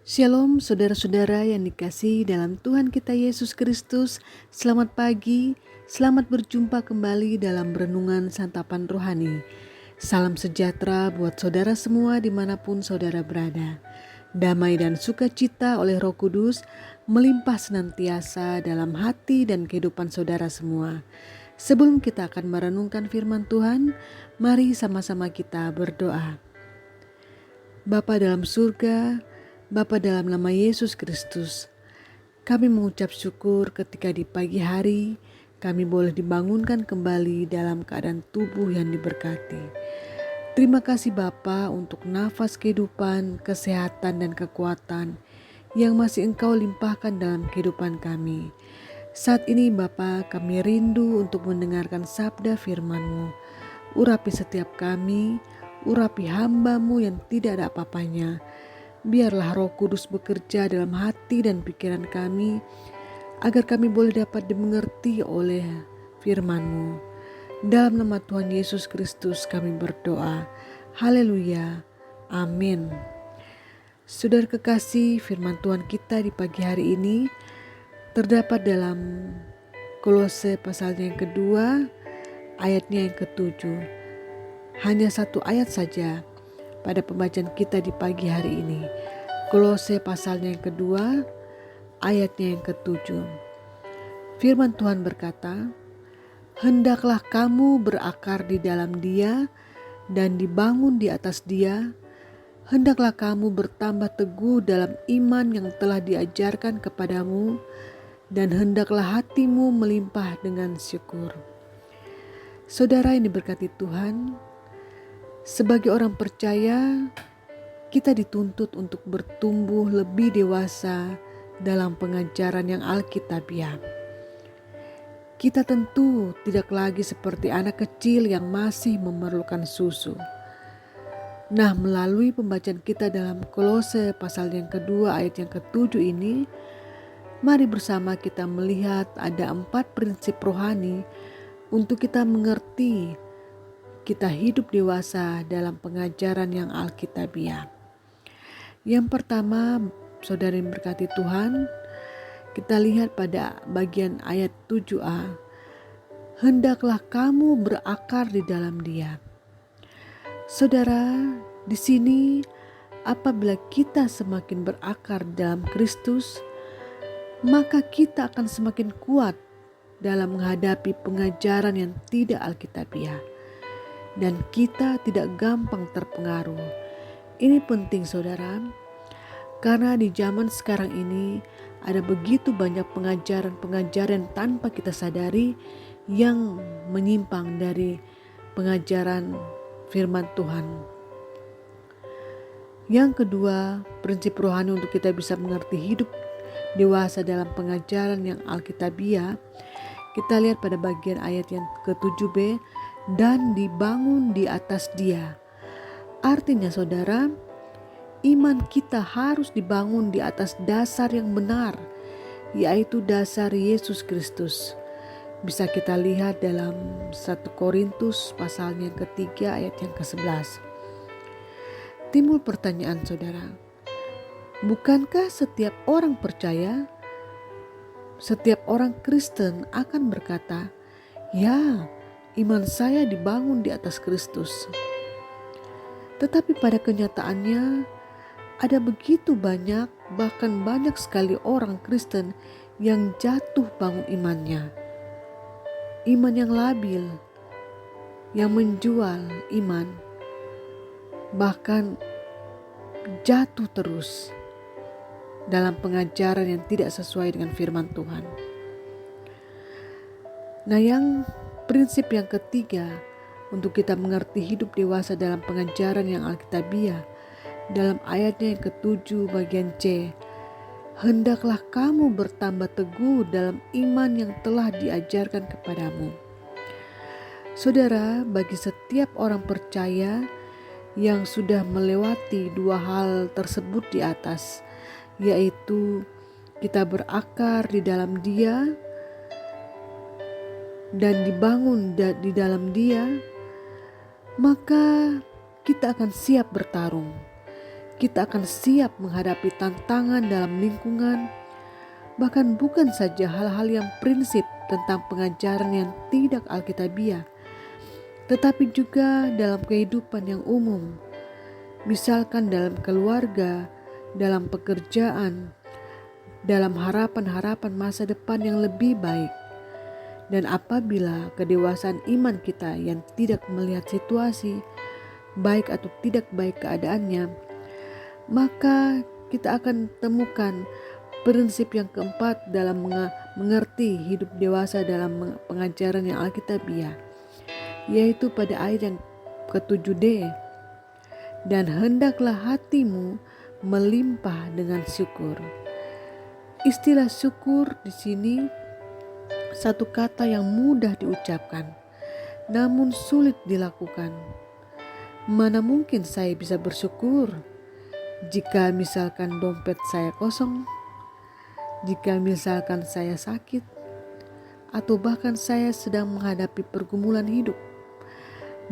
Shalom saudara-saudara yang dikasihi dalam Tuhan kita Yesus Kristus. Selamat pagi, selamat berjumpa kembali dalam Renungan Santapan Rohani. Salam sejahtera buat saudara semua dimanapun saudara berada. Damai dan sukacita oleh Roh Kudus melimpah senantiasa dalam hati dan kehidupan saudara semua. Sebelum kita akan merenungkan firman Tuhan, mari sama-sama kita berdoa. Bapa dalam surga, Bapa dalam nama Yesus Kristus, kami mengucap syukur ketika di pagi hari kami boleh dibangunkan kembali dalam keadaan tubuh yang diberkati. Terima kasih Bapa untuk nafas kehidupan, kesehatan dan kekuatan yang masih Engkau limpahkan dalam kehidupan kami. Saat ini Bapa, kami rindu untuk mendengarkan sabda firman-Mu. Urapi setiap kami, urapi hamba-Mu yang tidak ada apa-apanya. Biarlah Roh Kudus bekerja dalam hati dan pikiran kami, agar kami boleh dapat dimengerti oleh firman-Mu. Dalam nama Tuhan Yesus Kristus kami berdoa. Haleluya. Amin. Saudara kekasih, firman Tuhan kita di pagi hari ini terdapat dalam Kolose pasalnya yang kedua, ayatnya yang ketujuh. Hanya satu ayat saja pada pembacaan kita di pagi hari ini. Kolose pasalnya yang kedua, ayatnya yang ketujuh. Firman Tuhan berkata, "Hendaklah kamu berakar di dalam Dia dan dibangun di atas Dia. Hendaklah kamu bertambah teguh dalam iman yang telah diajarkan kepadamu, dan hendaklah hatimu melimpah dengan syukur." Saudara yang diberkati Tuhan, sebagai orang percaya, kita dituntut untuk bertumbuh lebih dewasa dalam pengajaran yang alkitabiah. Kita tentu tidak lagi seperti anak kecil yang masih memerlukan susu. Nah, melalui pembacaan kita dalam Kolose pasal yang kedua ayat yang ketujuh ini, mari bersama kita melihat ada 4 prinsip rohani untuk kita mengerti kita hidup dewasa dalam pengajaran yang alkitabiah. Yang pertama, saudara yang berkati Tuhan, kita lihat pada bagian ayat 7a. Hendaklah kamu berakar di dalam Dia. Saudara, di sini apabila kita semakin berakar dalam Kristus, maka kita akan semakin kuat dalam menghadapi pengajaran yang tidak alkitabiah. Dan kita tidak gampang terpengaruh. Ini penting saudara, karena di zaman sekarang ini ada begitu banyak pengajaran-pengajaran tanpa kita sadari yang menyimpang dari pengajaran firman Tuhan. Yang kedua, prinsip rohani untuk kita bisa mengerti hidup dewasa dalam pengajaran yang alkitabiah, kita lihat pada bagian ayat yang ke-7b, dan dibangun di atas Dia. Artinya saudara, iman kita harus dibangun di atas dasar yang benar, yaitu dasar Yesus Kristus. Bisa kita lihat dalam 1 Korintus pasalnya yang ketiga ayat yang ke-11. Timbul pertanyaan saudara, bukankah setiap orang percaya, setiap orang Kristen akan berkata, "Ya, iman saya dibangun di atas Kristus." Tetapi pada kenyataannya ada begitu banyak, bahkan banyak sekali orang Kristen yang jatuh bangun imannya. Iman yang labil, yang menjual iman, bahkan jatuh terus dalam pengajaran yang tidak sesuai dengan firman Tuhan. Nah, prinsip yang ketiga untuk kita mengerti hidup dewasa dalam pengajaran yang alkitabiah, dalam ayatnya yang ke-7 bagian C, hendaklah kamu bertambah teguh dalam iman yang telah diajarkan kepadamu. Saudara, bagi setiap orang percaya yang sudah melewati 2 hal tersebut di atas, yaitu kita berakar di dalam Dia dan dibangun di dalam Dia, maka kita akan siap bertarung. kita akan siap menghadapi tantangan dalam lingkungan, bahkan bukan saja hal-hal yang prinsip tentang pengajaran yang tidak alkitabiah, tetapi juga dalam kehidupan yang umum, misalkan dalam keluarga, dalam pekerjaan, dalam harapan-harapan masa depan yang lebih baik. Dan apabila kedewasaan iman kita yang tidak melihat situasi, baik atau tidak baik keadaannya, maka kita akan temukan prinsip yang keempat dalam mengerti hidup dewasa dalam pengajaran yang alkitabiah, yaitu pada ayat yang ke-7D. Dan hendaklah hatimu melimpah dengan syukur. Istilah syukur di sini satu kata yang mudah diucapkan, namun sulit dilakukan. Mana mungkin saya bisa bersyukur jika misalkan dompet saya kosong, jika misalkan saya sakit, atau bahkan saya sedang menghadapi pergumulan hidup.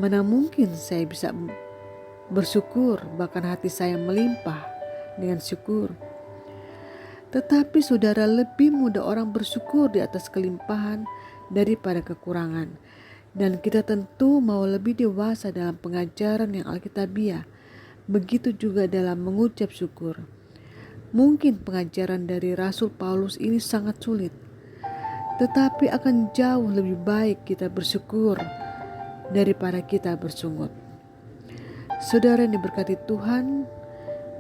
Mana mungkin saya bisa bersyukur, bahkan hati saya melimpah dengan syukur. Tetapi saudara, lebih mudah orang bersyukur di atas kelimpahan daripada kekurangan. Dan kita tentu mau lebih dewasa dalam pengajaran yang alkitabiah. Begitu juga dalam mengucap syukur. Mungkin pengajaran dari Rasul Paulus ini sangat sulit, tetapi akan jauh lebih baik kita bersyukur daripada kita bersungut. Saudara yang diberkati Tuhan,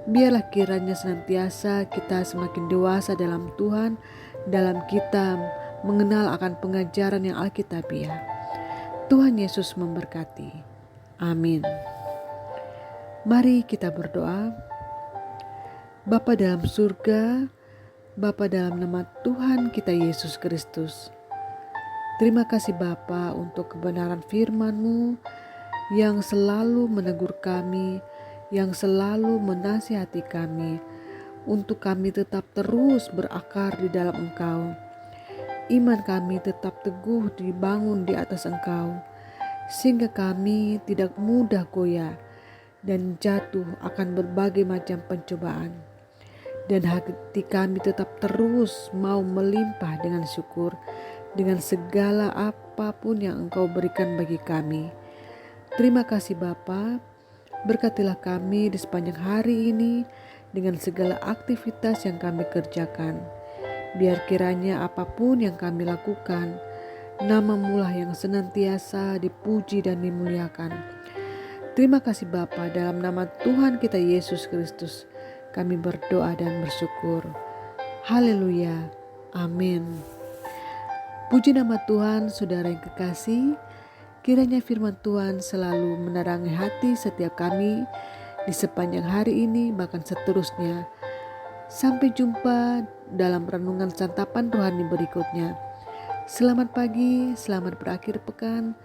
biarlah kiranya senantiasa kita semakin dewasa dalam Tuhan, dalam kita mengenal akan pengajaran yang alkitabiah. Tuhan Yesus memberkati. Amin. Mari kita berdoa. Bapa dalam surga, Bapa dalam nama Tuhan kita Yesus Kristus, terima kasih Bapa untuk kebenaran firman-Mu yang selalu menegur kami, yang selalu menasihati kami, untuk kami tetap terus berakar di dalam Engkau. Iman kami tetap teguh dibangun di atas Engkau, sehingga kami tidak mudah goyah dan jatuh akan berbagai macam pencobaan. Dan hati kami tetap terus mau melimpah dengan syukur, dengan segala apapun yang Engkau berikan bagi kami. Terima kasih Bapa. Berkatilah kami di sepanjang hari ini dengan segala aktivitas yang kami kerjakan. Biar kiranya apapun yang kami lakukan, nama-Mu lah yang senantiasa dipuji dan dimuliakan. Terima kasih Bapa, dalam nama Tuhan kita Yesus Kristus kami berdoa dan bersyukur. Haleluya. Amin. Puji nama Tuhan, saudara yang kekasih. Kiranya firman Tuhan selalu menerangi hati setiap kami di sepanjang hari ini, bahkan seterusnya. Sampai jumpa dalam renungan santapan rohani berikutnya. Selamat pagi, selamat berakhir pekan.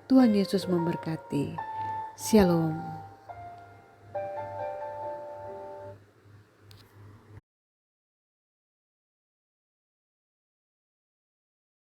Tuhan Yesus memberkati. Shalom.